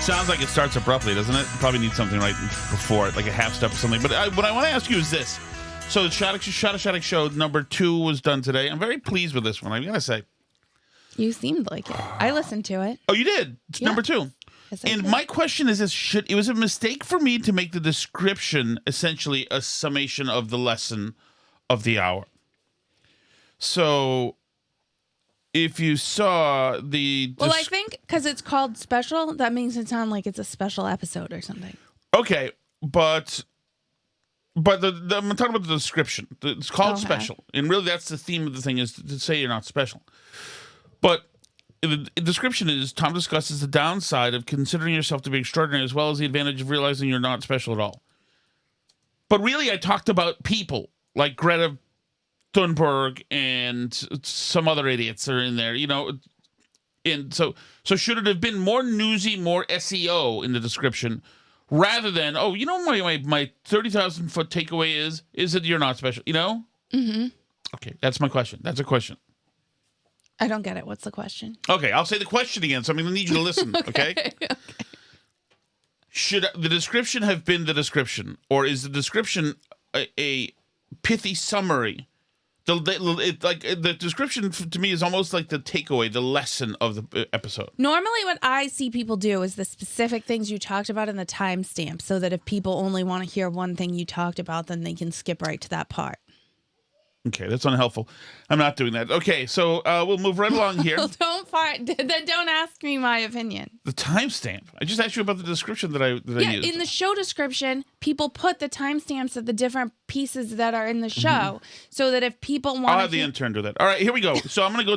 sounds like it starts abruptly, doesn't it? Probably needs something right before it, like a half step or something. But what I want to ask you is this. So the Shattuck show number 2 was done today. I'm very pleased with this one, I gotta say. You seemed like it. I listened to it. Oh, you did? It's number 2. Yes, and my question is this, it was a mistake for me to make the description essentially a summation of the lesson of the hour. So if you saw the... Well, I think because it's called special, that makes it sound like it's a special episode or something. Okay, but I'm talking about the description. It's called special. And really that's the theme of the thing, is to say you're not special. But the description is, Tom discusses the downside of considering yourself to be extraordinary as well as the advantage of realizing you're not special at all. But really I talked about people like Greta Thunberg and some other idiots are in there, and so should it have been more newsy, more SEO in the description, rather than my 30,000 foot takeaway is that you're not special, Mm-hmm. Okay, that's my question. That's a question. I don't get it. What's the question? Okay, I'll say the question again. So I'm going to need you to listen. Okay. Okay. Should the description have been the description, or is the description a pithy summary? The description to me is almost like the takeaway, the lesson of the episode. Normally what I see people do is the specific things you talked about in the timestamp, so that if people only want to hear one thing you talked about, then they can skip right to that part. Okay, that's unhelpful. I'm not doing that. Okay, so we'll move right along here. Well, then don't ask me my opinion. The timestamp. I just asked you about the description that I used. In the show description, people put the timestamps of the different pieces that are in the show, so that if people want, I'll have the intern do that. All right, here we go. So I'm going to go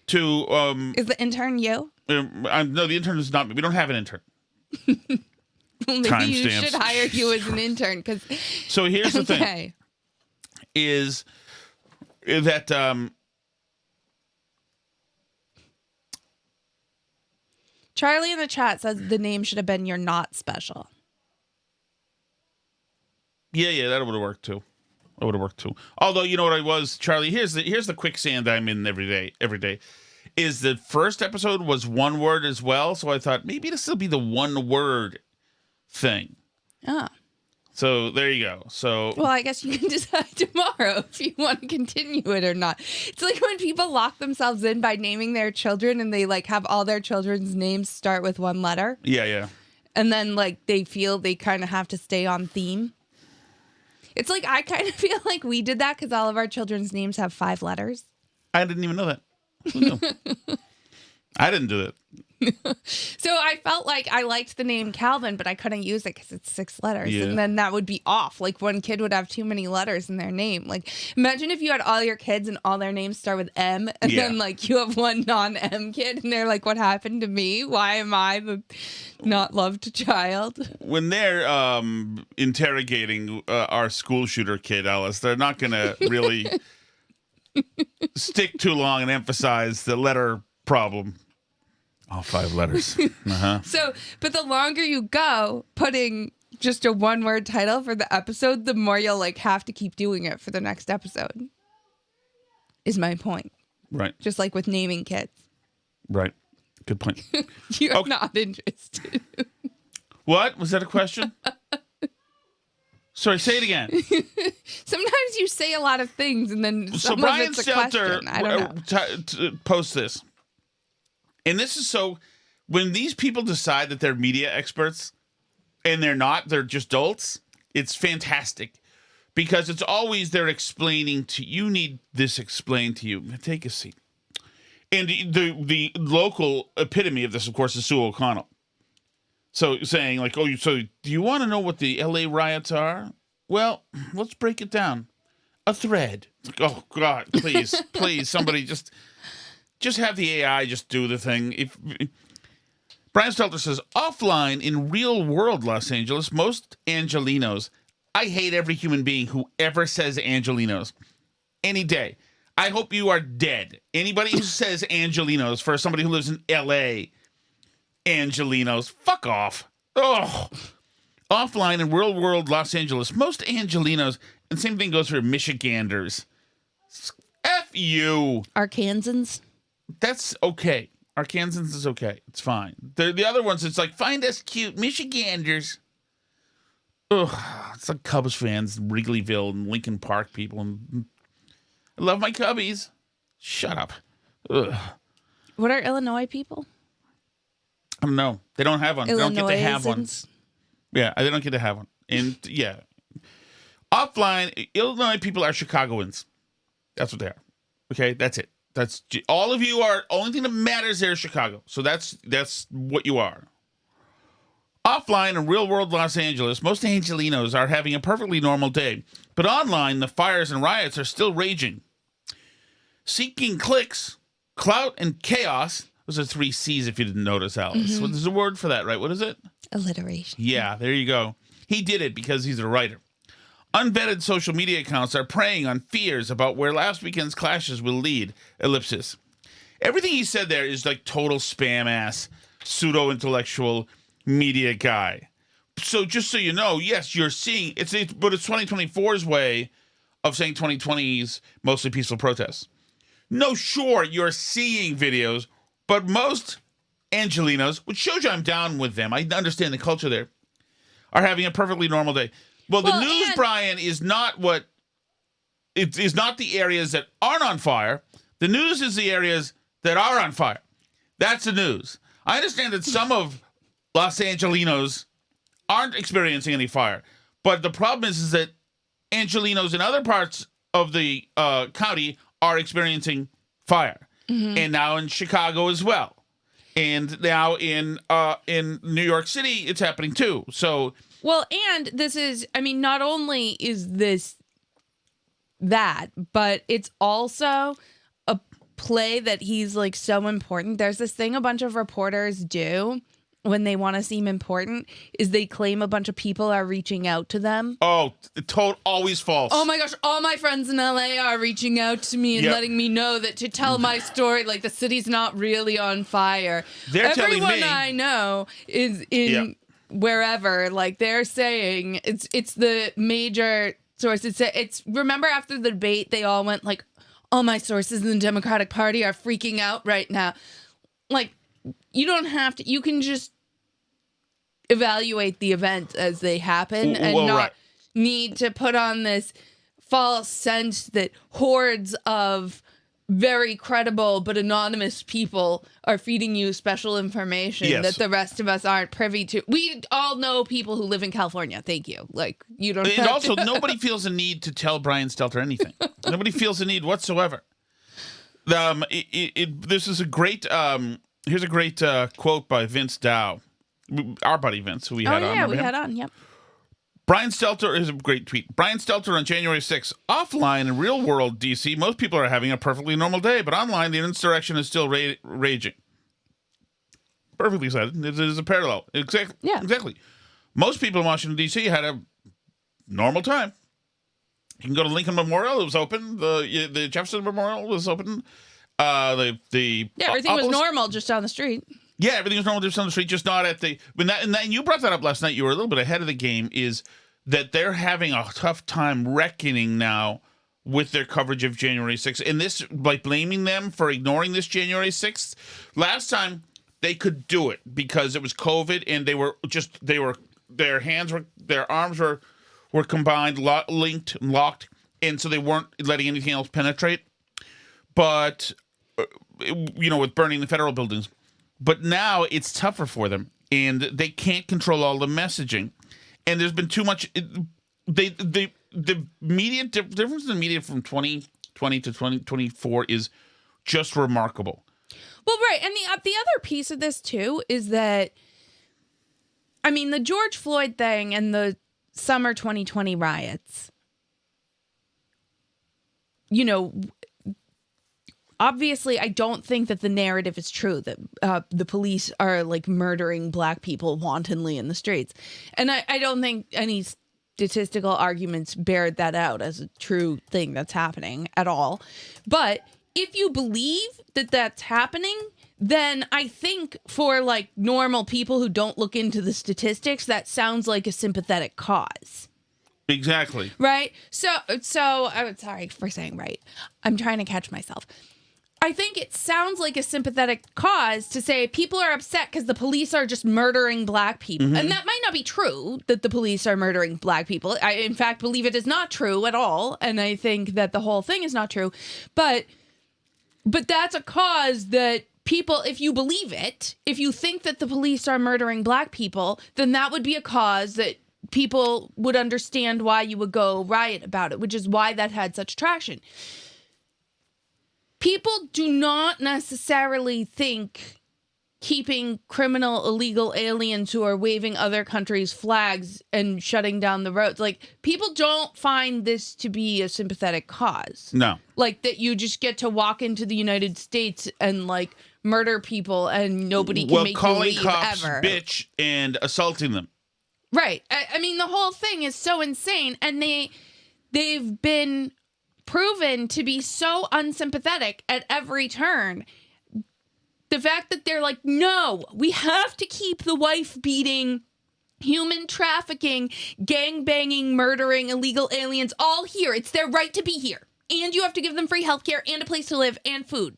to Is the intern you? No, the intern is not me. We don't have an intern. Well, maybe you should hire you as an intern. So here's the thing. Is that Charlie in the chat says the name should have been "You're Not Special." Yeah, that would have worked too. That would have worked too. Although, you know what I was, Charlie, here's the quicksand I'm in every day. Is the first episode was one word as well, so I thought maybe it'll still be the one word thing. Oh. So there you go. So well, I guess you can decide tomorrow if you want to continue it or not. It's like when people lock themselves in by naming their children, and they have all their children's names start with one letter. Yeah. And then they feel they kind of have to stay on theme. It's like I kind of feel like we did that because all of our children's names have 5 letters. I didn't even know that. Who knew? I didn't do it. So I felt like I liked the name Calvin, but I couldn't use it because it's 6 letters. Yeah. And then that would be off. Like one kid would have too many letters in their name. Like imagine if you had all your kids and all their names start with M, and then you have one non-M kid and they're like, what happened to me? Why am I the not loved child? When they're interrogating our school shooter kid, Alice, they're not going to really stick too long and emphasize the letter problem. All 5 letters. Uh-huh. So, but the longer you go putting just a one-word title for the episode, the more you'll have to keep doing it for the next episode. Is my point. Right. Just like with naming kids. Right. Good point. You're not interested. What? Was that a question? Sorry, say it again. Sometimes you say a lot of things and then some of it's a question. I don't know. Post this. And this is so, when these people decide that they're media experts and they're not, they're just dolts, it's fantastic. Because it's always they're explaining you need this explained to you. Take a seat. And the local epitome of this, of course, is Sue O'Connell. So saying so do you want to know what the LA riots are? Well, let's break it down. A thread. Oh, God, please, somebody just have the AI just do the thing. Brian Stelter says, offline in real world Los Angeles, most Angelinos. I hate every human being who ever says Angelinos. Any day. I hope you are dead. Anybody who says Angelinos for somebody who lives in L.A., Angelinos, fuck off. Oh. Offline in real world Los Angeles, most Angelinos, and same thing goes for Michiganders. F you. Arkansans. That's okay. Arkansans is okay. It's fine. The other ones, it's like, find us cute Michiganders. Ugh, it's like Cubs fans, Wrigleyville and Lincoln Park people. And I love my Cubbies. Shut up. Ugh. What are Illinois people? I don't know. They don't have one. They don't get to have one. Illinoisans? Yeah, they don't get to have one. And yeah. Offline, Illinois people are Chicagoans. That's what they are. Okay, that's it. That's all of you are. Only thing that matters there is Chicago. So that's what you are. Offline in real world Los Angeles, most Angelinos are having a perfectly normal day. But online, the fires and riots are still raging. Seeking clicks, clout, and chaos. Those are 3 C's if you didn't notice, Alice. Mm-hmm. Well, there's a word for that, right? What is it? Alliteration. Yeah, there you go. He did it because he's a writer. Unvetted social media accounts are preying on fears about where last weekend's clashes will lead. Ellipsis. Everything he said there is like total spam ass, pseudo-intellectual media guy. So just so you know, yes, you're seeing but it's 2024's way of saying 2020's mostly peaceful protests. No, sure, you're seeing videos, but most Angelinos, which shows you I'm down with them, I understand the culture there, are having a perfectly normal day. Well, the news, Brian, is not it is not the areas that aren't on fire. The news is the areas that are on fire. That's the news. I understand that some of Los Angelinos aren't experiencing any fire, but the problem is that Angelinos in other parts of the county are experiencing fire, and now in Chicago as well, and now in New York City it's happening too. So. Well, and this is, I mean, not only is this that, but it's also a play that he's like so important. There's this thing a bunch of reporters do when they want to seem important is they claim a bunch of people are reaching out to them. Oh, always false. Oh my gosh, all my friends in LA are reaching out to me and letting me know that to tell my story, like the city's not really on fire. They're telling me. Everyone I know is in wherever, like they're saying it's the major source. It's remember after the debate, they all went like, all my sources in the Democratic Party are freaking out right now. Like, you don't have to, you can just evaluate the events as they happen and not need to put on this false sense that hordes of very credible but anonymous people are feeding you special information that the rest of us aren't privy to. We all know people who live in California. Thank you. Like, you don't have also, nobody feels a need to tell Brian Stelter anything. Nobody feels a need whatsoever. This is a great... here's a great quote by Vince Dow, our buddy Vince, who we had on. Oh, yeah, we had on, yep. Brian Stelter is a great tweet. Brian Stelter on January 6th. Offline in real world DC, most people are having a perfectly normal day, but online the insurrection is still raging. Perfectly said. It is a parallel. Exactly. Yeah. Exactly. Most people in Washington, D.C. had a normal time. You can go to Lincoln Memorial. It was open. The Jefferson Memorial was open. Everything was normal just down the street. Yeah, everything was normal just on the street, just not at the... And you brought that up last night. You were a little bit ahead of the game, is that they're having a tough time reckoning now with their coverage of January 6th. And this, like, blaming them for ignoring this January 6th. Last time, they could do it because it was COVID and their arms were combined, linked, and locked, and so they weren't letting anything else penetrate. But, with burning the federal buildings. But now it's tougher for them, and they can't control all the messaging. And there's been too much. The media difference in the media from 2020 to 2024 is just remarkable. Well, right, and the other piece of this too is that, I mean, the George Floyd thing and the summer 2020 riots. Obviously, I don't think that the narrative is true, that the police are, like, murdering black people wantonly in the streets. And I don't think any statistical arguments bear that out as a true thing that's happening at all. But if you believe that that's happening, then I think for, like, normal people who don't look into the statistics, that sounds like a sympathetic cause. Exactly. Right? So I'm sorry for saying right. I'm trying to catch myself. I think it sounds like a sympathetic cause to say people are upset because the police are just murdering black people. And that might not be true, that the police are murdering black people. I, in fact, believe it is not true at all. And I think that the whole thing is not true. But that's a cause that people, if you believe it, if you think that the police are murdering black people, then that would be a cause that people would understand why you would go riot about it, which is why that had such traction. People do not necessarily think keeping criminal illegal aliens who are waving other countries' flags and shutting down the roads, like, people don't find this to be a sympathetic cause. No. Like, that you just get to walk into the United States and, like, murder people and nobody can make you leave cops ever. Bitch and assaulting them. Right. I mean, the whole thing is so insane, and they've been proven to be so unsympathetic at every turn. The fact that they're like, no, we have to keep the wife beating, human trafficking, gang banging, murdering illegal aliens all here. It's their right to be here. And you have to give them free healthcare and a place to live and food.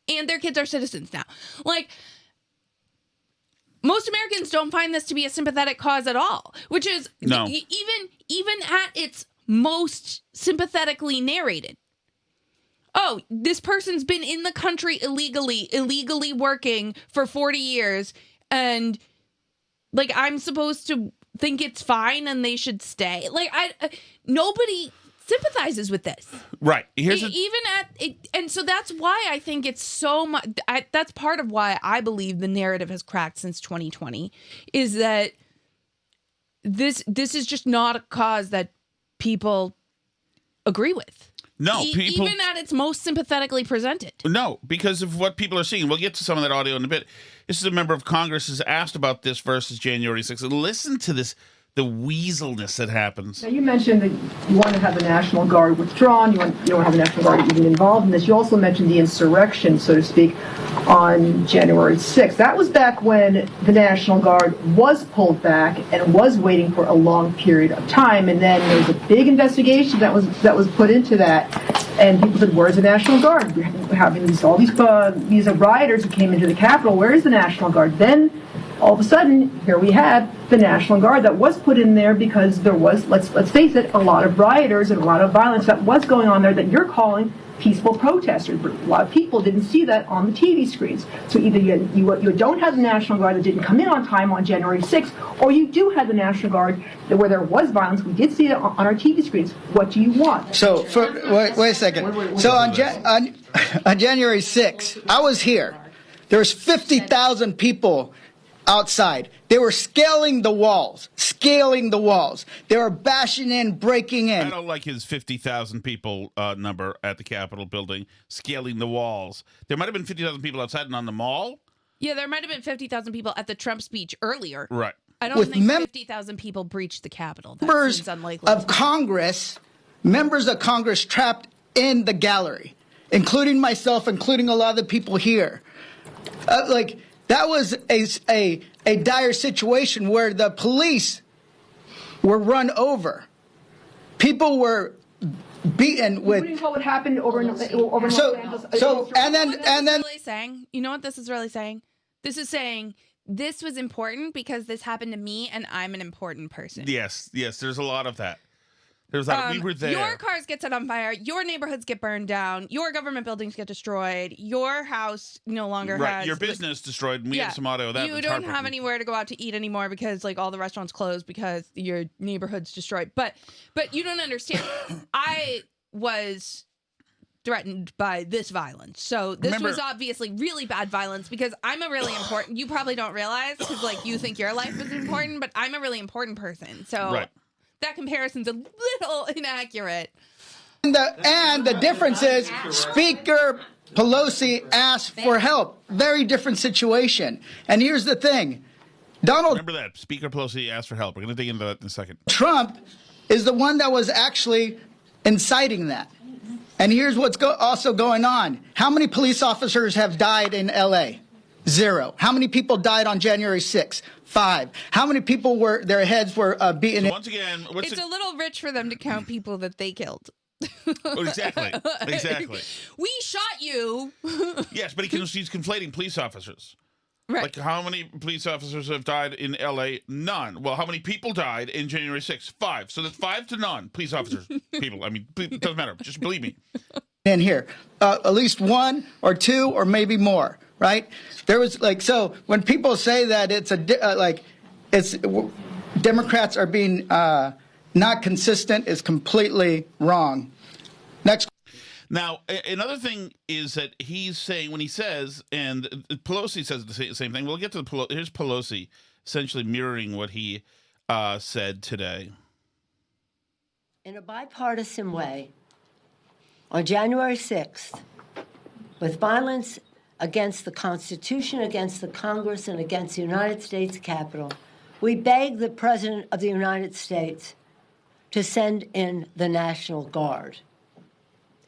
And their kids are citizens now. Like, most Americans don't find this to be a sympathetic cause at all, which is no. even at its most sympathetically narrated. Oh, this person's been in the country illegally working for 40 years, and, like, I'm supposed to think it's fine and they should stay. Like, nobody sympathizes with this. Right. And so that's why I think it's so much. That's part of why I believe the narrative has cracked since 2020, is that this is just not a cause that people agree with. No, people, even at its most sympathetically presented. No, because of what people are seeing. We'll get to some of that audio in a bit. This is a member of Congress is asked about this versus January 6th. Listen to this, the weaselness that happens. Now, you mentioned that you want to have the National Guard withdrawn. You don't want to have the National Guard even involved in this. You also mentioned the insurrection, so to speak, on January 6th. That was back when the National Guard was pulled back and was waiting for a long period of time. And then there was a big investigation that was put into that. And people said, "Where's the National Guard? We're having all these rioters who came into the Capitol. Where is the National Guard?" Then, all of a sudden, here we had the National Guard that was put in there because there was, let's face it, a lot of rioters and a lot of violence that was going on there that you're calling peaceful protesters. But a lot of people didn't see that on the TV screens. So either you don't have the National Guard that didn't come in on time on January 6th, or you do have the National Guard where there was violence. We did see it on our TV screens. What do you want? So, wait a second. So on January 6th, I was here. There was 50,000 people outside. They were scaling the walls. They were bashing in, breaking in. I don't like his 50,000 people number at the Capitol building, scaling the walls. There might have been 50,000 people outside and on the mall. Yeah, there might have been 50,000 people at the Trump speech earlier. Right. I don't think 50,000 people breached the Capitol. That seems unlikely. Members of Congress trapped in the gallery, including myself, including a lot of the people here. That was a dire situation where the police were run over. People were beaten with. What happened over Los Angeles? And then really saying, you know what this is really saying? This is saying this was important because this happened to me and I'm an important person. Yes. There's a lot of that. There's that. We were there. Your cars get set on fire. Your neighborhoods get burned down. Your government buildings get destroyed. Your house no longer has. Your business destroyed. And we have some audio of that. You don't have anywhere to go out to eat anymore because all the restaurants closed because your neighborhood's destroyed. But you don't understand. I was threatened by this violence. So this was obviously really bad violence because I'm a really important. You probably don't realize because you think your life is important, but I'm a really important person. So. Right. That comparison's a little inaccurate. And the difference is Speaker Pelosi asked for help. Very different situation. And here's the thing. Remember that. Speaker Pelosi asked for help. We're going to dig into that in a second. Trump is the one that was actually inciting that. And here's what's also going on. How many police officers have died in L.A.? 0. How many people died on January 6th? 5. How many people their heads were beaten? So once again, it's a little rich for them to count people that they killed. Oh, exactly. We shot you. Yes, but he's conflating police officers. Right. Like, how many police officers have died in L.A.? None. Well, how many people died in January 6th? 5. So that's 5 to none. Police officers. People. I mean, it doesn't matter. Just believe me. In here, at least 1 or 2 or maybe more, right? There was so when people say that Democrats are being not consistent is completely wrong. Next. Now, another thing is that he's saying, when he says, and Pelosi says the same thing. We'll get to here's Pelosi essentially mirroring what he said today. In a bipartisan way, on January 6th, with violence against the Constitution, against the Congress, and against the United States Capitol, we begged the President of the United States to send in the National Guard.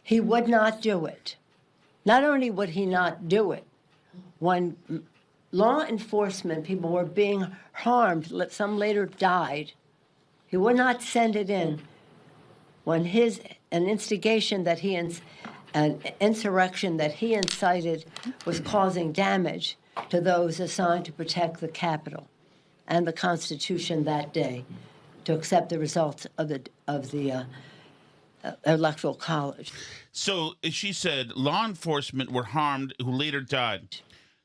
He would not do it. Not only would he not do it, when law enforcement people were being harmed, some later died, he would not send it in when an instigation that an insurrection that he incited was causing damage to those assigned to protect the Capitol and the Constitution that day, to accept the results of the Electoral College. So she said law enforcement were harmed who later died.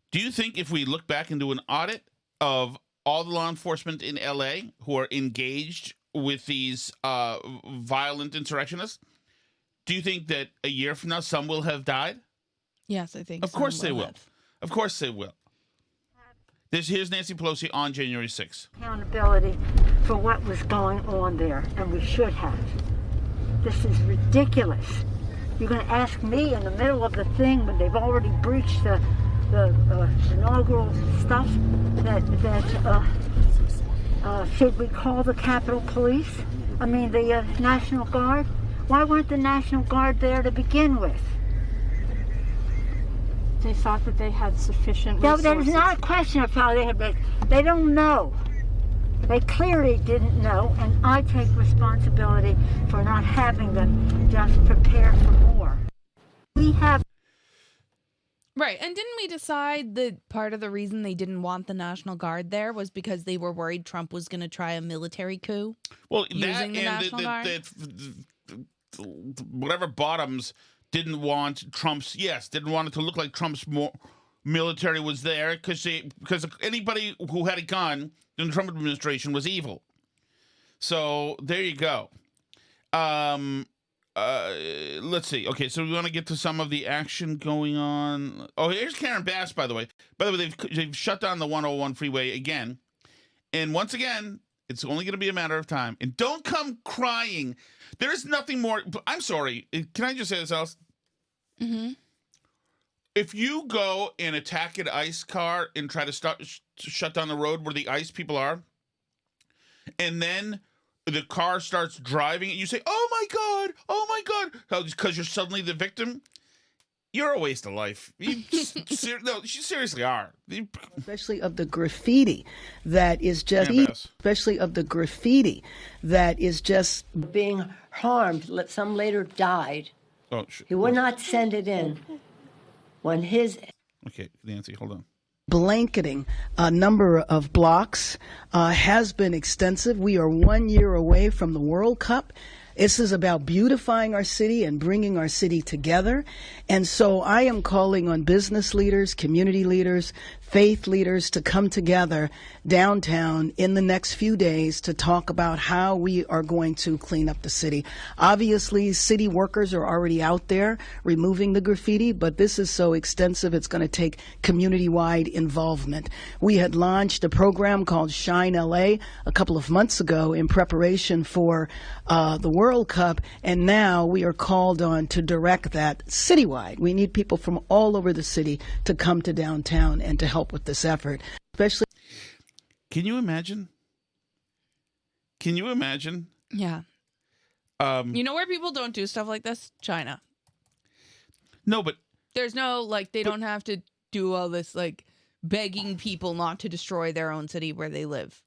Do you think if we look back and do an audit of all the law enforcement in L.A. who are engaged with these violent insurrectionists, do you think that a year from now some will have died? Yes, I think. Of course they will. Of course they will. Here's Nancy Pelosi on January 6th. Accountability for what was going on there, and we should have. This is ridiculous. You're going to ask me in the middle of the thing when they've already breached the inaugural stuff that should we call the Capitol Police? I mean the National Guard? Why weren't the National Guard there to begin with? They thought that they had sufficient No, resources. there's not a question of how they had. They don't know. They clearly didn't know, and I take responsibility for not having them just prepare for more. We have. Right. And didn't we decide that part of the reason they didn't want the National Guard there was because they were worried Trump was going to try a military coup? Well, using the National Guard? Whatever Bottoms didn't want didn't want it to look like Trump's military was there because anybody who had a gun in the Trump administration was evil. So there you go. Let's see. Okay, so we want to get to some of the action going on. Oh, here's Karen Bass, by the way. They've shut down the 101 freeway again. And once again, it's only going to be a matter of time. And don't come crying. There is nothing more. I'm sorry. Can I just say this else? Mm-hmm. If you go and attack an ICE car and try to shut down the road where the ICE people are, and then the car starts driving, and you say, oh my God, because you're suddenly the victim, you're a waste of life. You seriously are. Especially of the graffiti that is just, Being harmed, some later died. Oh, shit. He would not send it in when Okay, Nancy, hold on. Blanketing a number of blocks has been extensive. We are 1 year away from the World Cup. This is about beautifying our city and bringing our city together. And so I am calling on business leaders, community leaders, faith leaders to come together downtown in the next few days to talk about how we are going to clean up the city. Obviously, city workers are already out there removing the graffiti, but this is so extensive, it's going to take community-wide involvement. We had launched a program called Shine LA a couple of months ago in preparation for the World Cup, and now we are called on to direct that citywide. We need people from all over the city to come to downtown and to help with this effort, especially. Can you imagine? Yeah. You know where people don't do stuff like this? China. No, but there's no, they don't have to do all this, begging people not to destroy their own city where they live.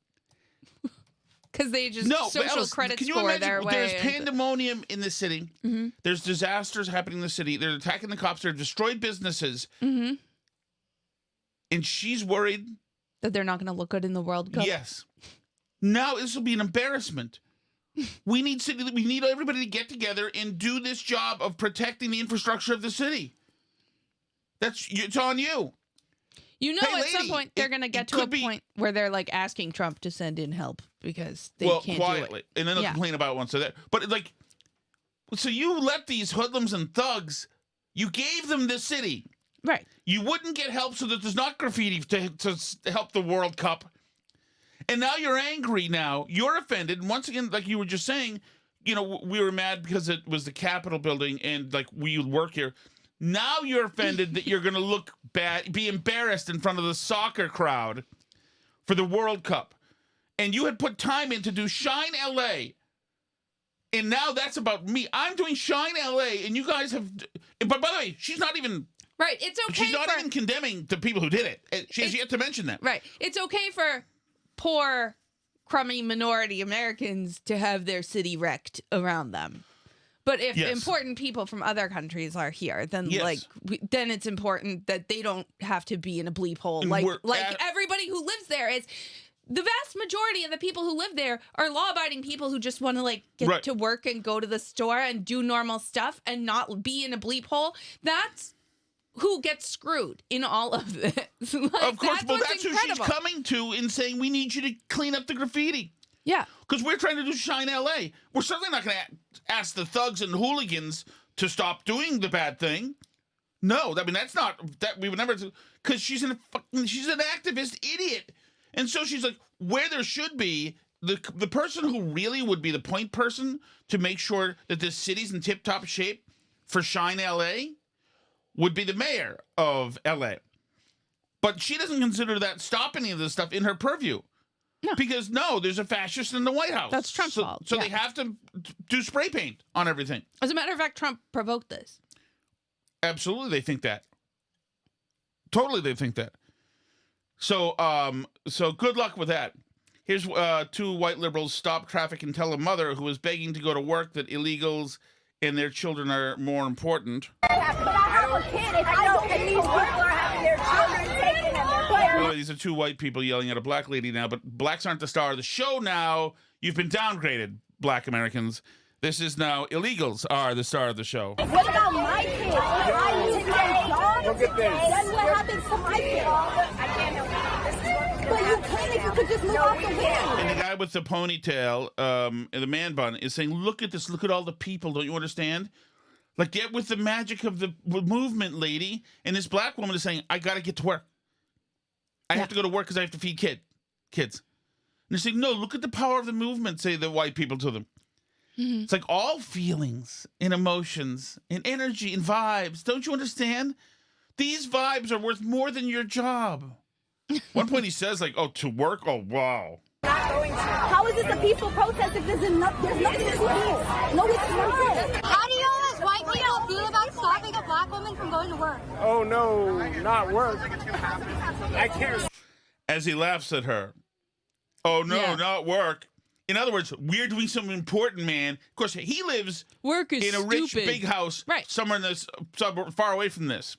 because they just No, but social Alice, credit can you score imagine? their way. There's pandemonium in the city. Mm-hmm. There's disasters happening in the city. They're attacking the cops. They're destroyed businesses. Mm-hmm. And she's worried That they're not going to look good in the World Cup. Yes. Now this will be an embarrassment. We need everybody to get together and do this job of protecting the infrastructure of the city. It's on you. You know, Hey, at some lady, point they're going to get to a point where they're like asking Trump to send in help because they can't quietly, do it. and then they'll complain about it once they're there. But like, so you let these hoodlums and thugs, you gave them the city. Right. You wouldn't get help so that there's not graffiti to help the World Cup. And now you're angry now. You're offended. And once again, like you were just saying, you know, we were mad because it was the Capitol building and like we work here. Now you're offended that you're going to look bad, be embarrassed in front of the soccer crowd for the World Cup. And you had put time in to do Shine LA. And now that's about me. I'm doing Shine LA and you guys have, but by the way, she's not even. Right. It's okay. She's not even condemning the people who did it. She has yet to mention that. Right. It's okay for poor, crummy minority Americans to have their city wrecked around them. But if important people from other countries are here, then then it's important that they don't have to be in a bleep hole. And like everybody who lives there is. The vast majority of the people who live there are law-abiding people who just want to get to work and go to the store and do normal stuff and not be in a bleep hole. That's who gets screwed in all of this. Of course, well, that's who she's coming to and saying, we need you to clean up the graffiti. Yeah. Because we're trying to do Shine LA. We're certainly not going to ask the thugs and hooligans to stop doing the bad thing. No, I mean, that's not, that we would never, because she's an activist idiot. And so she's like, where there should be, the person who really would be the point person to make sure that this city's in tip-top shape for Shine LA would be the mayor of LA. But she doesn't consider that stop any of this stuff in her purview. No. Because, there's a fascist in the White House. That's Trump's fault. So they have to do spray paint on everything. As a matter of fact, Trump provoked this. Absolutely, they think that. Totally, they think that. So good luck with that. Here's two white liberals stop traffic and tell a mother who is begging to go to work that illegals and their children are more important. But I have a kid. If I don't, and these people are having their children taken and their parents. These are two white people yelling at a black lady now, but blacks aren't the star of the show now. You've been downgraded, black Americans. This is now illegals are the star of the show. What about my kids? I need to get a job. Look at this. Then what happens to my kids? I can't help you. But you can if you could just move out the way. And the guy with the ponytail and the man bun is saying, look at this. Look at all the people. Don't you understand? Like, get with the magic of the movement, lady. And this black woman is saying, I got to get to work. I have to go to work because I have to feed kids. And they're saying, no, look at the power of the movement, say the white people to them. Mm-hmm. It's like all feelings and emotions and energy and vibes. Don't you understand? These vibes are worth more than your job. One point he says, like, oh, to work? Oh, wow. Not going to. How is this a peaceful protest if there's nothing to do? No, it's not. How do you white people feel about stopping a black woman from going to work? Oh, no, not work. I can't. As he laughs at her. Oh, no, not work. In other words, we're doing something important, man. Of course, he lives in a rich, big house somewhere in this suburb, far away from this.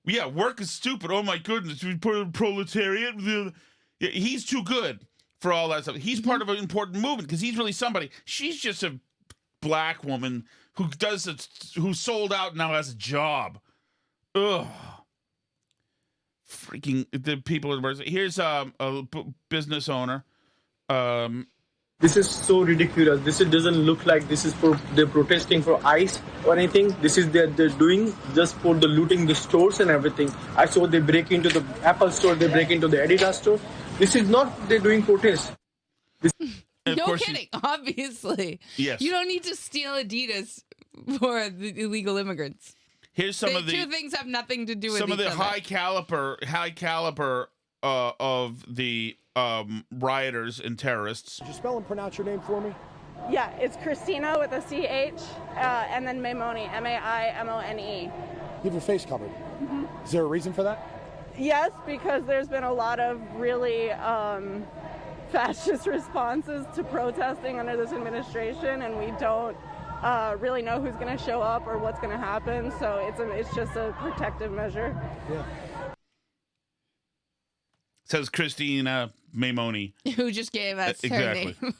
Yeah, work is stupid. Oh, my goodness. We put in proletariat. Yeah, he's too good for all that stuff. He's part of an important movement because he's really somebody. She's just a black woman who sold out now has a job. Ugh. Freaking the people. Here's a business owner. This is so ridiculous. This doesn't look like this is for they're protesting for ICE or anything. This is they're doing just for the looting the stores and everything. I saw they break into the Apple store, they break into the Adidas store. This is not they're doing protest. No kidding, obviously. Yes. You don't need to steal Adidas for the illegal immigrants. Here's some of the two things have nothing to do with some of the other. high caliber of the rioters and terrorists. Could you spell and pronounce your name for me? Yeah, it's Christina with a CH, and then Maimone, Maimone. You have your face covered. Mm-hmm. Is there a reason for that? Yes, because there's been a lot of really fascist responses to protesting under this administration, and we don't really know who's going to show up or what's going to happen. So it's just a protective measure. Yeah. Says Christina Maimone. Who just gave us her Exactly. name.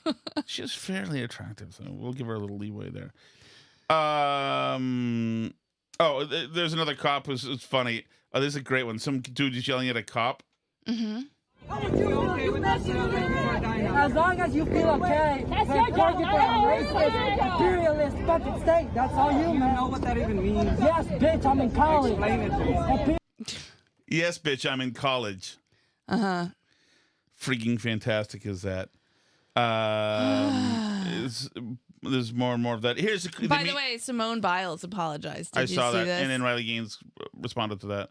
She's fairly attractive, so we'll give her a little leeway there. There's another cop who's funny. Oh, this is a great one. Some dude is yelling at a cop. Mm-hmm. As long as you feel okay, then target the racist, imperialist fucking state. That's all you, man. You know what that even means? Yes, bitch, I'm in college. Explain it to me. Yes, bitch, I'm in college. Uh-huh. Freaking fantastic is that. There's more and more of that. By the way, Simone Biles apologized. Did you saw see that, this? and then Riley Gaines responded to that.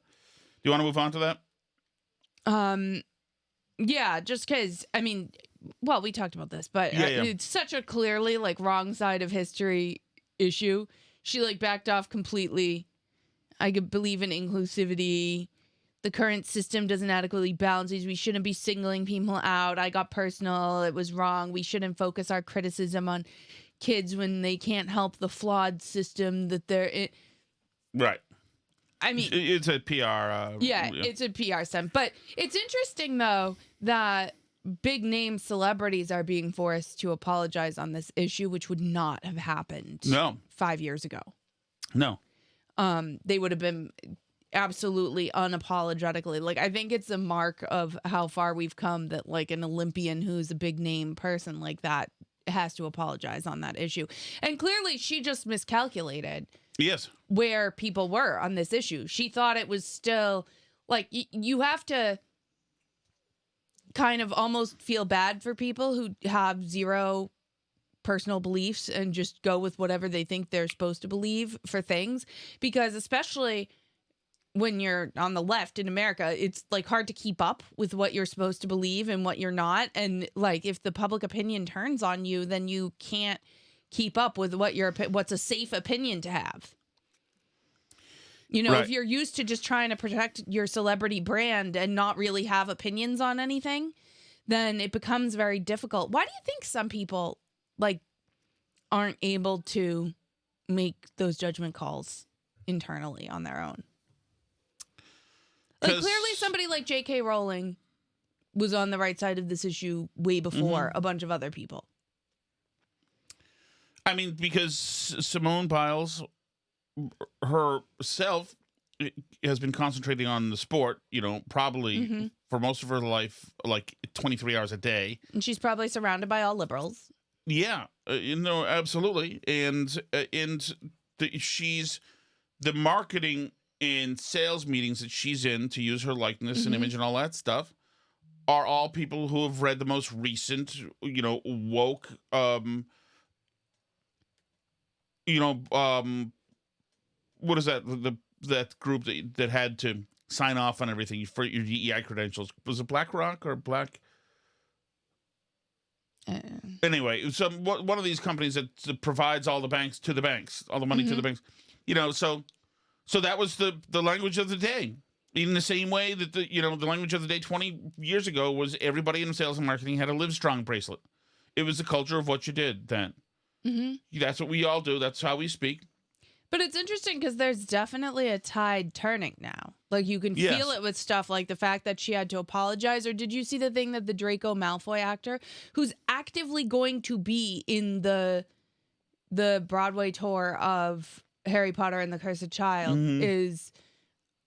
Do you want to move on to that? Yeah, just because, I mean, well, we talked about this, but Yeah. it's such a clearly, like, wrong side of history issue. She, like, backed off completely. I could believe in inclusivity. The current system doesn't adequately balance these. We shouldn't be singling people out. I got personal. It was wrong. We shouldn't focus our criticism on kids when they can't help the flawed system that they're in. Right. I mean, it's a PR. It's a PR stunt. But it's interesting, though, that big name celebrities are being forced to apologize on this issue, which would not have happened 5 years ago. No. They would have been absolutely unapologetically. Like, I think it's a mark of how far we've come that, like, an Olympian who's a big name person like that has to apologize on that issue. And clearly she just miscalculated. Yes. Where people were on this issue. She thought it was still, like, you have to kind of almost feel bad for people who have zero personal beliefs and just go with whatever they think they're supposed to believe for things. Because especially when you're on the left in America, it's, like, hard to keep up with what you're supposed to believe and what you're not. And, like, if the public opinion turns on you, then you can't keep up with what's a safe opinion to have. You know, right. If you're used to just trying to protect your celebrity brand and not really have opinions on anything, then it becomes very difficult. Why do you think some people, like, aren't able to make those judgment calls internally on their own? Like, clearly somebody like J.K. Rowling was on the right side of this issue way before a bunch of other people. I mean, because Simone Biles herself has been concentrating on the sport, you know, probably for most of her life, like 23 hours a day. And she's probably surrounded by all liberals. Yeah, absolutely. And she's the marketing and sales meetings that she's in to use her likeness and image and all that stuff are all people who have read the most recent, you know, woke, what is that? That group that had to sign off on everything for your DEI credentials. Was it BlackRock or Black? Anyway, so one of these companies that provides all the banks to the banks, all the money to the banks. You know, so that was the language of the day. In the same way that the language of the day 20 years ago was everybody in sales and marketing had a Live Strong bracelet. It was the culture of what you did then. That's what we all do. That's how we speak. But it's interesting because there's definitely a tide turning now. Like, you can feel it with stuff like the fact that she had to apologize. Or did you see the thing that the Draco Malfoy actor, who's actively going to be in the Broadway tour of Harry Potter and the Cursed Child is...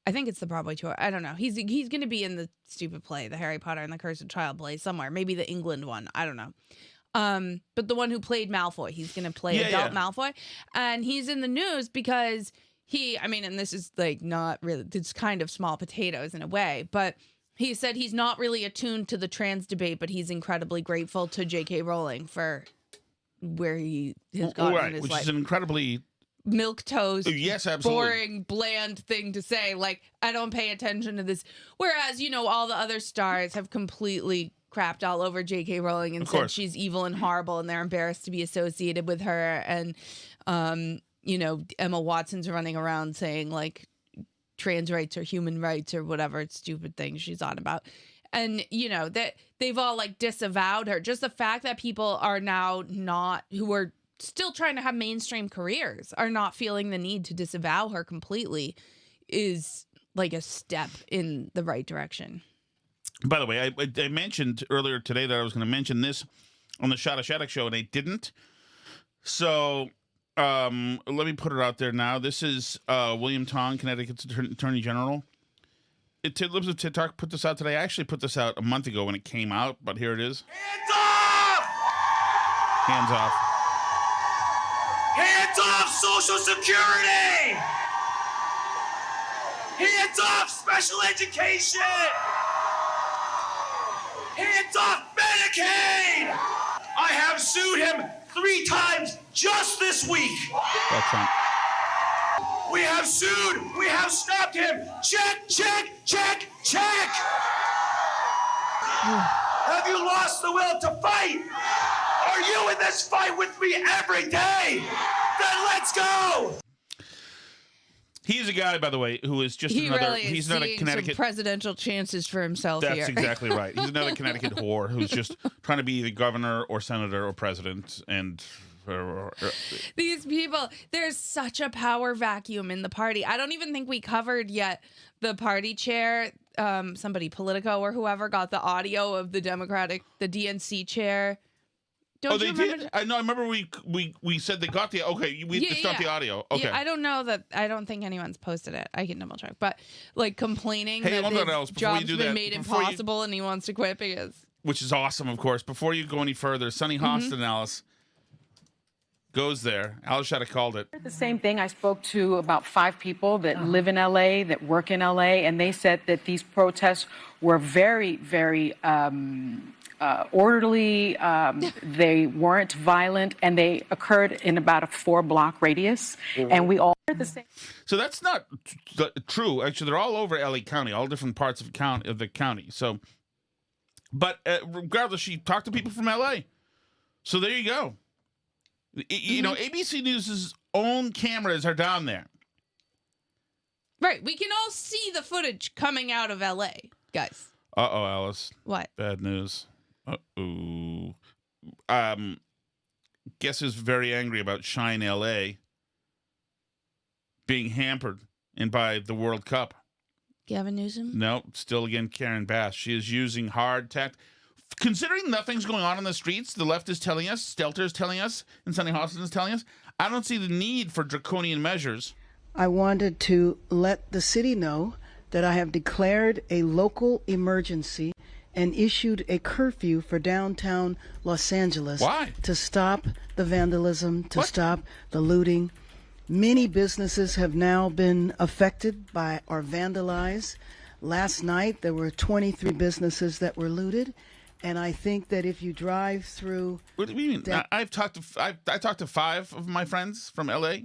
I think it's the Broadway tour. I don't know. He's going to be in the stupid play, the Harry Potter and the Cursed Child play somewhere. Maybe the England one. I don't know. But the one who played Malfoy, he's going to play adult Malfoy. And he's in the news because and this is like not really, it's kind of small potatoes in a way, but he said he's not really attuned to the trans debate, but he's incredibly grateful to J.K. Rowling for where he has gotten in his which life. is an incredibly milquetoast, yes, absolutely, boring, bland thing to say. Like, I don't pay attention to this. Whereas, you know, all the other stars have completely crapped all over J.K. Rowling and said she's evil and horrible, and they're embarrassed to be associated with her. And, you know, Emma Watson's running around saying, like, trans rights or human rights or whatever stupid thing she's on about. And, that they've all like disavowed her. Just the fact that people are now who are still trying to have mainstream careers are not feeling the need to disavow her completely is like a step in the right direction. By the way, I mentioned earlier today that I was going to mention this on the Shattuck show, and I didn't. So let me put it out there now. This is William Tong, Connecticut's Attorney General. Elizabeth TikTok put this out today. I actually put this out a month ago when it came out, but here it is. Hands off! Hands off. Hands off Social Security! Hands off special education! Hands off Medicaid! I have sued him 3 times just this week! That's right. We have sued! We have stopped him! Check, check, check, check! Have you lost the will to fight? Are you in this fight with me every day? Then let's go! He's a guy, by the way, who is just He another. really is He's another seeing Connecticut. some presidential chances for himself here. That's exactly right. He's another Connecticut whore who's just trying to be the governor or senator or president. And these people, there's such a power vacuum in the party. I don't even think we covered yet the party chair. Somebody, Politico or whoever, got the audio of the DNC chair. Don't they you remember? did? I know. I remember we said they got the. Okay, it's not the audio. Okay. Yeah, I don't know that. I don't think anyone's posted it. I can double check. But like complaining Hey, that his job's been made impossible and he wants to quit because. Which is awesome, of course. Before you go any further, Sunny Hostin, Alice, goes there. Alice Shattuck called it. The same thing. I spoke to about 5 people that live in LA, that work in LA, and they said that these protests were very, very orderly. They weren't violent, and they occurred in about a 4-block radius. And we all heard the same. So that's not true. Actually, they're all over LA County, all different parts of the county. So, but regardless, she talked to people from LA. So there you go. You know, ABC News's own cameras are down there. Right. We can all see the footage coming out of LA, guys. Uh-oh, Alice. What? Bad news. Uh-oh. Guess who's very angry about Shine LA being hampered by the World Cup? Gavin Newsom? No, still again Karen Bass. She is using hard tact. Considering nothing's going on the streets, the left is telling us, Stelter is telling us, and Sunny Hostin is telling us, I don't see the need for draconian measures. I wanted to let the city know that I have declared a local emergency and issued a curfew for downtown Los Angeles. Why? To stop the vandalism, to stop the looting. Many businesses have now been affected by or vandalized. Last night, there were 23 businesses that were looted. And I think that if you drive through... What do you mean? I talked to 5 of my friends from LA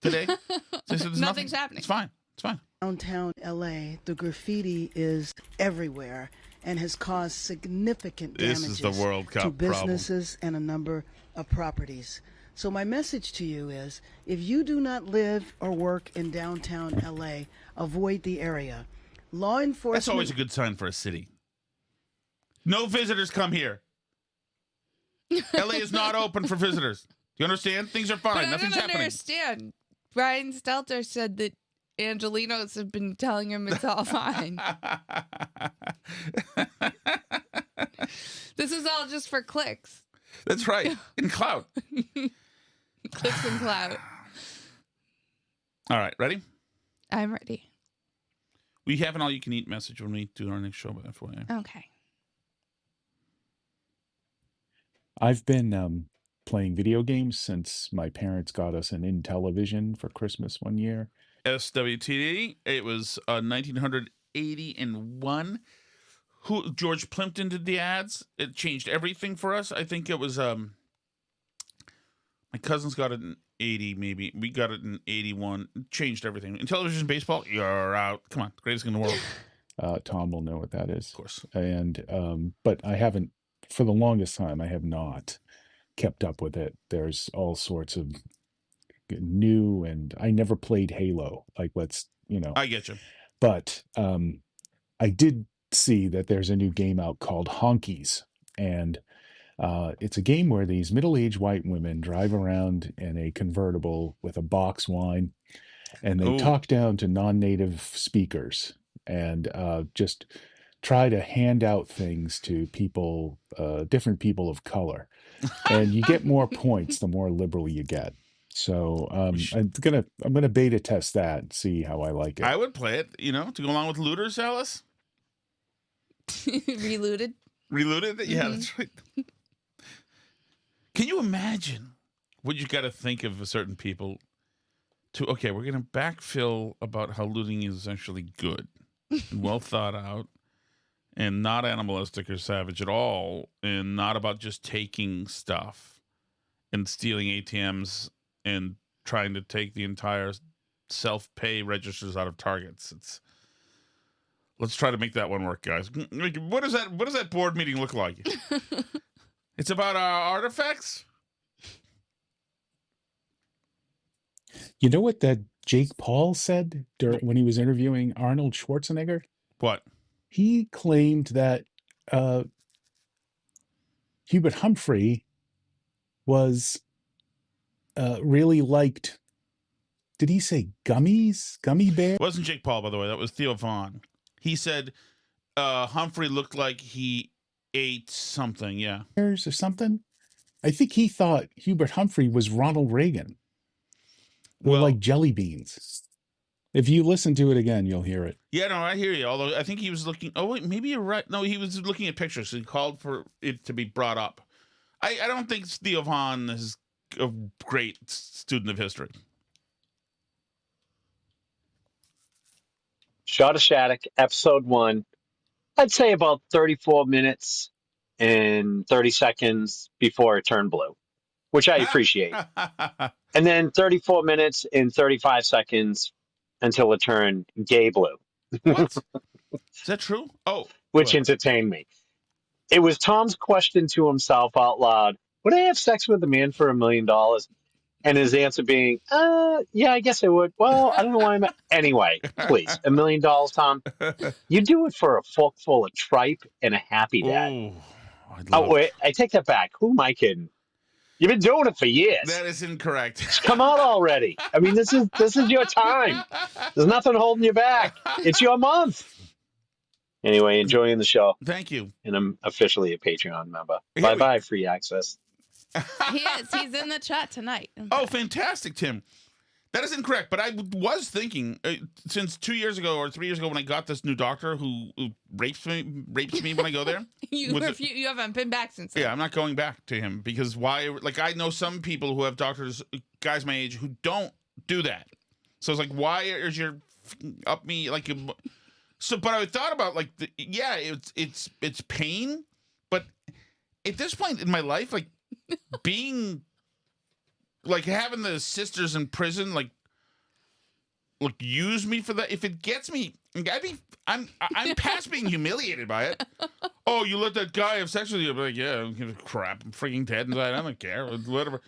today. They said Nothing's happening. It's fine. It's fine. Downtown LA, the graffiti is everywhere and has caused significant damages This is the World Cup to businesses and a number of properties. So my message to you is, if you do not live or work in downtown LA, avoid the area. Law enforcement... That's always a good sign for a city. No visitors come here. LA is not open for visitors. Do you understand? Things are fine. But Nothing's I don't happening. understand. Brian Stelter said that Angelinos have been telling him it's all fine. This is all just for clicks. That's right. And clout. Clicks and clout. All right. Ready? I'm ready. We have an all-you-can-eat message when we do our next show, by FYI. Okay. I've been playing video games since my parents got us an Intellivision for Christmas one year. SWTD. It was 1981. George Plimpton did the ads. It changed everything for us. I think it was my cousins got it in 80, maybe. We got it in 81. It changed everything. Intellivision baseball, you're out. Come on, greatest in the world. Tom will know what that is. Of course. And but I haven't, for the longest time, I have not kept up with it. There's all sorts of new, and I never played Halo. Like, I get you. But I did see that there's a new game out called Honkies. And it's a game where these middle-aged white women drive around in a convertible with a box wine, and they talk down to non-native speakers and just try to hand out things to people, different people of color. And you get more points the more liberal you get. So I'm gonna beta test that and see how I like it. I would play it, to go along with Looters, Alice. Relooted. Relooted? Yeah, that's right. Can you imagine what you got to think of certain people we're going to backfill about how looting is actually good and well thought out and not animalistic or savage at all and not about just taking stuff and stealing ATMs and trying to take the entire self-pay registers out of Targets. Let's try to make that one work, guys. What does that board meeting look like? It's about artifacts? You know what that Jake Paul said when he was interviewing Arnold Schwarzenegger? What? He claimed that Hubert Humphrey was really liked, did he say gummies? Gummy bears? It wasn't Jake Paul, by the way. That was Theo Vaughn. He said Humphrey looked like he ate something, yeah. Or something? I think he thought Hubert Humphrey was Ronald Reagan. Well, like jelly beans. If you listen to it again, you'll hear it. Yeah, no, I hear you. Although I think he was looking. Oh, wait, maybe you're right. No, he was looking at pictures. So he called for it to be brought up. I don't think Theo Vaughn is a great student of history. Shot of Shattuck, episode 1. I'd say about 34 minutes and 30 seconds before it turned blue, which I appreciate. And then 34 minutes and 35 seconds until it turned gay blue. What? Is that true? Oh. Which entertained me. It was Tom's question to himself out loud. Would I have sex with a man for $1 million? And his answer being, yeah, I guess I would. Well, I don't know why I'm... Anyway, please, $1 million, Tom. You do it for a fork full of tripe and a happy dad. Oh, wait, I take that back. Who am I kidding? You've been doing it for years. That is incorrect. Come out already. I mean, this is your time. There's nothing holding you back. It's your month. Anyway, enjoying the show. Thank you. And I'm officially a Patreon member. Bye-bye, free access. He is. He's in the chat tonight. Oh, fantastic, Tim. That is incorrect. But I was thinking, since 2 years ago or 3 years ago when I got this new doctor who rapes me when I go there. You haven't been back since then. Yeah, I'm not going back to him because why? Like, I know some people who have doctors, guys my age, who don't do that. So it's like, why is your up me like? So, but I thought about like, it's pain, but at this point in my life, like being, like having the sisters in prison, like use me for that. If it gets me, I'm past being humiliated by it. Oh, you let that guy have sex with you? I'm like, yeah, crap, I'm freaking dead inside. I don't care, whatever.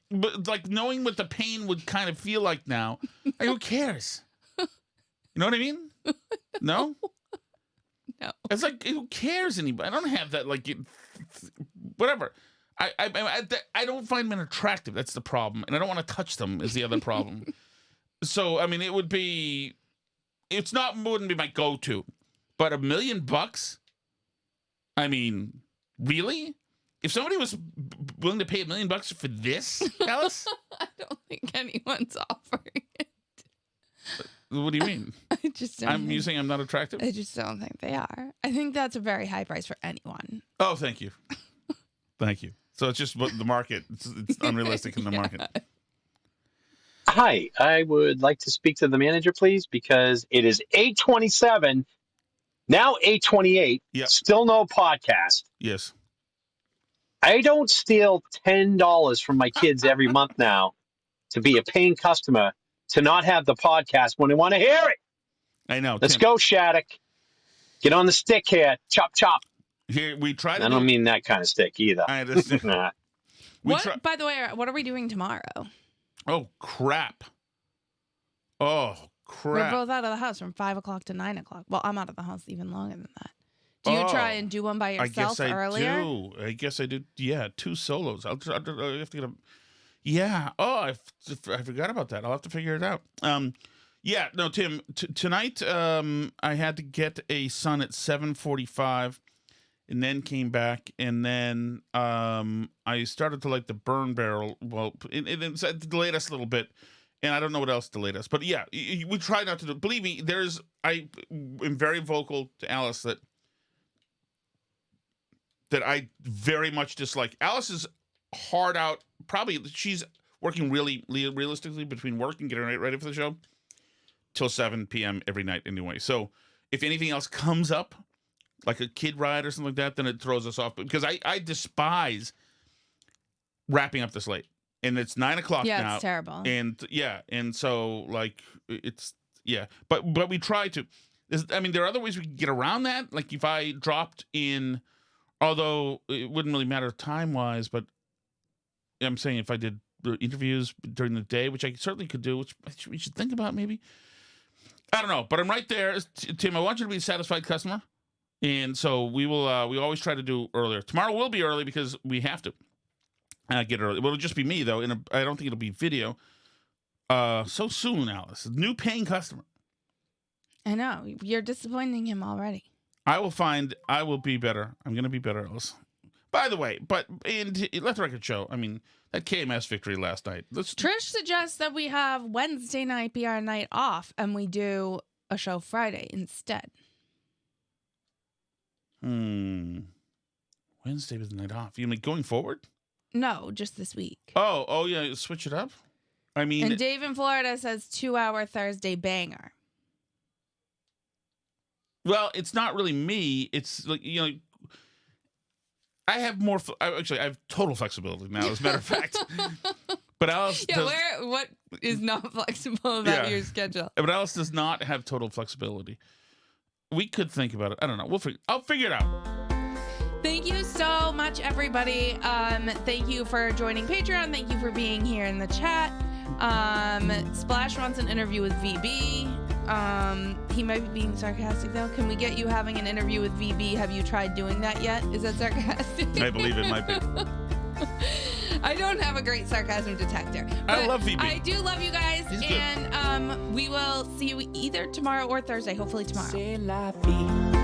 But like knowing what the pain would kind of feel like now. Like, who cares? You know what I mean? No. No. It's like, who cares anybody? I don't have that whatever. I don't find men attractive. That's the problem, and I don't want to touch them. Is the other problem. So I mean, wouldn't be my go-to, but $1 million. I mean, really? If somebody was willing to pay $1 million for this, Alice? I don't think anyone's offering it. What do you mean? I just don't. You saying I'm not attractive? I just don't think they are. I think that's a very high price for anyone. Oh, thank you. Thank you. So it's just the market. It's unrealistic in the market. Hi, I would like to speak to the manager, please, because it is 8:27, now 8:28. Yep. Still no podcast. Yes. I don't steal $10 from my kids every month now to be a paying customer to not have the podcast when they want to hear it. I know. Let's go, Shattuck. Get on the stick here. Chop, chop. Here we try. I don't mean that kind of stick either. I understand. By the way, what are we doing tomorrow? Oh crap! Oh crap. We're both out of the house from 5 o'clock to 9 o'clock. Well, I'm out of the house even longer than that. Do you try and do one by yourself earlier? I guess I do. Yeah, 2 solos. I'll have to get a... Yeah. Oh, I forgot about that. I'll have to figure it out. Yeah, no, Tim, tonight I had to get a son at 7:45 and then came back, and then I started to like the burn barrel. Well, it delayed us a little bit, and I don't know what else delayed us. But yeah, we try not to do. Believe me, I am very vocal to Alice that I very much dislike. Alice is hard out. Probably she's working really realistically between work and getting ready for the show till 7 p.m. every night anyway. So if anything else comes up, like a kid ride or something like that, then it throws us off. Because I despise wrapping up this late. And it's 9 o'clock now. Yeah, it's terrible. And so like but we try to. There are other ways we can get around that. Like if I dropped in, although it wouldn't really matter time-wise, but I'm saying if I did interviews during the day, which I certainly could do, which we should think about maybe. I don't know, but I'm right there. Tim, I want you to be a satisfied customer. And so we will. We always try to do earlier. Tomorrow will be early because we have to get early. Well, it'll just be me, though. I don't think it'll be video. So soon, Alice. New paying customer. I know. You're disappointing him already. I will be better. I'm going to be better, Alice. By the way, Let the Record Show, that KMS victory last night. Trish suggests that we have Wednesday night be our night off, and we do a show Friday instead. Wednesday was the night off. You mean going forward? No, just this week. Oh yeah, switch it up? And Dave in Florida says 2-hour Thursday banger. Well, it's not really me. It's like, I have more. Actually, I have total flexibility now, as a matter of fact. But Alice, what is not flexible about your schedule? But Alice does not have total flexibility. We could think about it. I don't know. I'll figure it out. Thank you so much, everybody. Thank you for joining Patreon. Thank you for being here in the chat. Splash wants an interview with VB. He might be being sarcastic, though. Can we get you having an interview with VB? Have you tried doing that yet? Is that sarcastic? I believe it might be. I don't have a great sarcasm detector. I love VB. I do love you guys. He's and we will see you either tomorrow or Thursday. Hopefully tomorrow. C'est la vie.